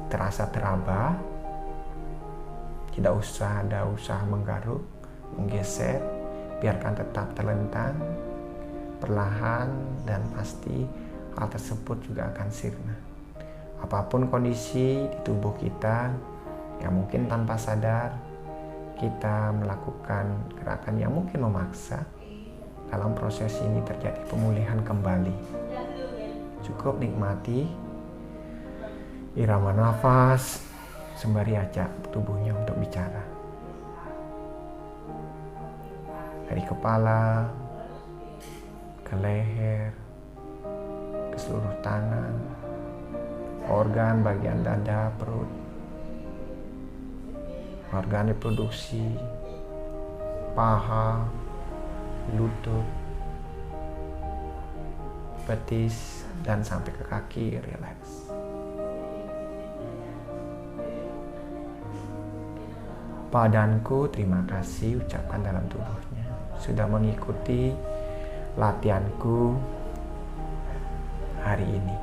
terasa teraba, tidak usah ada usaha menggaruk, menggeser, biarkan tetap terlentang, perlahan dan pasti hal tersebut juga akan sirna. Apapun kondisi di tubuh kita, yang mungkin tanpa sadar kita melakukan gerakan yang mungkin memaksa, dalam proses ini terjadi pemulihan kembali. Cukup nikmati irama nafas sembari ajak tubuhnya untuk bicara. Dari kepala, ke leher, ke seluruh tangan, organ bagian dada, perut, organ reproduksi, paha, lutut, betis, dan sampai ke kaki, rileks. Badanku terima kasih ucapkan dalam tubuhnya sudah mengikuti latihanku hari ini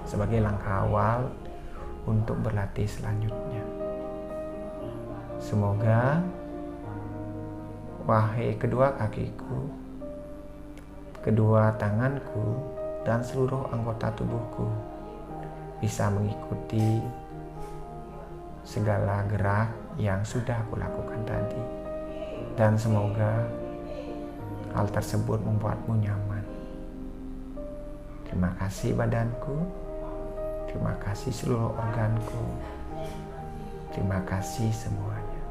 sebagai langkah awal untuk berlatih selanjutnya. Semoga wahai kedua kakiku, kedua tanganku, dan seluruh anggota tubuhku bisa mengikuti segala gerak yang sudah aku lakukan tadi. Dan semoga hal tersebut membuatmu nyaman. Terima kasih badanku, terima kasih seluruh organku, terima kasih semuanya.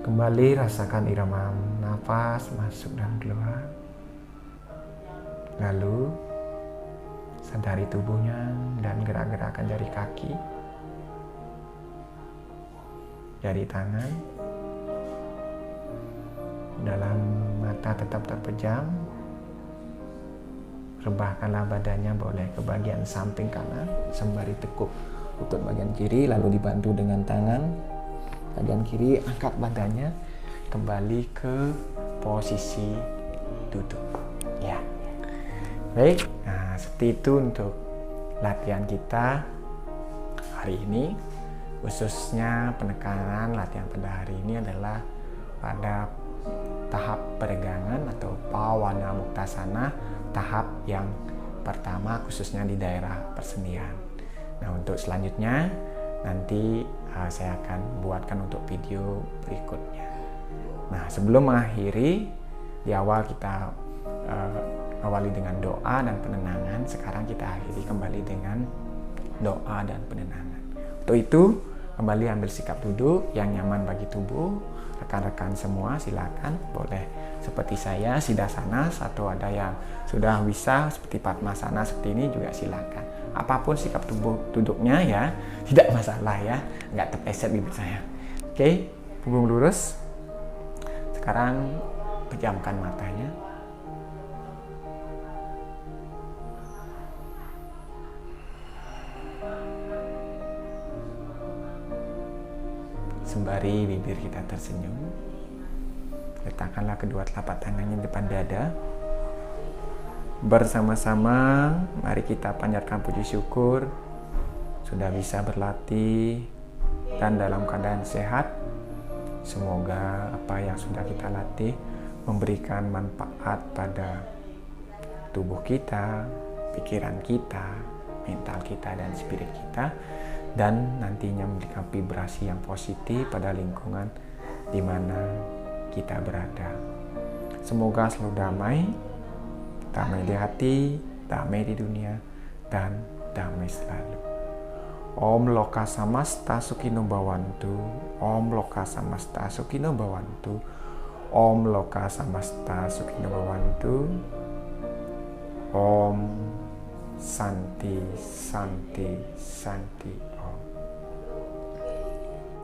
Kembali rasakan irama nafas masuk dan keluar. Lalu sadari tubuhnya dan gerak-gerakan jari kaki, jari tangan. Dalam mata tetap terpejam. Rebahkanlah badannya boleh ke bagian samping kanan sembari tekuk lutut bagian kiri, lalu dibantu dengan tangan bagian kiri, angkat badannya kembali ke posisi duduk. Ya, baik. Nah, seperti itu untuk latihan kita hari ini. Khususnya penekanan latihan pada hari ini adalah pada tahap peregangan atau Pawana Muktasana, tahap yang pertama khususnya di daerah persendian. Nah, untuk selanjutnya nanti saya akan buatkan untuk video berikutnya. Nah, sebelum mengakhiri, di awal kita awali dengan doa dan penenangan. Sekarang kita akhiri kembali dengan doa dan penenangan. Untuk itu, kembali ambil sikap duduk yang nyaman bagi tubuh. Rekan-rekan semua silakan, boleh seperti saya Siddhasana, atau ada yang sudah bisa seperti Padmasana seperti ini juga silakan. Apapun sikap tubuh duduknya ya, tidak masalah ya, nggak terpeset bibir saya. Oke, punggung lurus. Sekarang pejamkan matanya. Sembari bibir kita tersenyum, letakkanlah kedua telapak tangannya di depan dada. Bersama-sama, mari kita panjatkan puji syukur sudah bisa berlatih dan dalam keadaan sehat. Semoga apa yang sudah kita latih memberikan manfaat pada tubuh kita, pikiran kita, mental kita, dan spirit kita, dan nantinya memberikan vibrasi yang positif pada lingkungan di mana kita berada. Semoga selalu damai, damai di hati, damai di dunia, dan damai selalu. Om Loka Samasta Sukhino Bhavantu. Om Loka Samasta Sukhino Bhavantu. Om Loka Samasta Sukhino Bhavantu. Om Santi, Santi, Santi.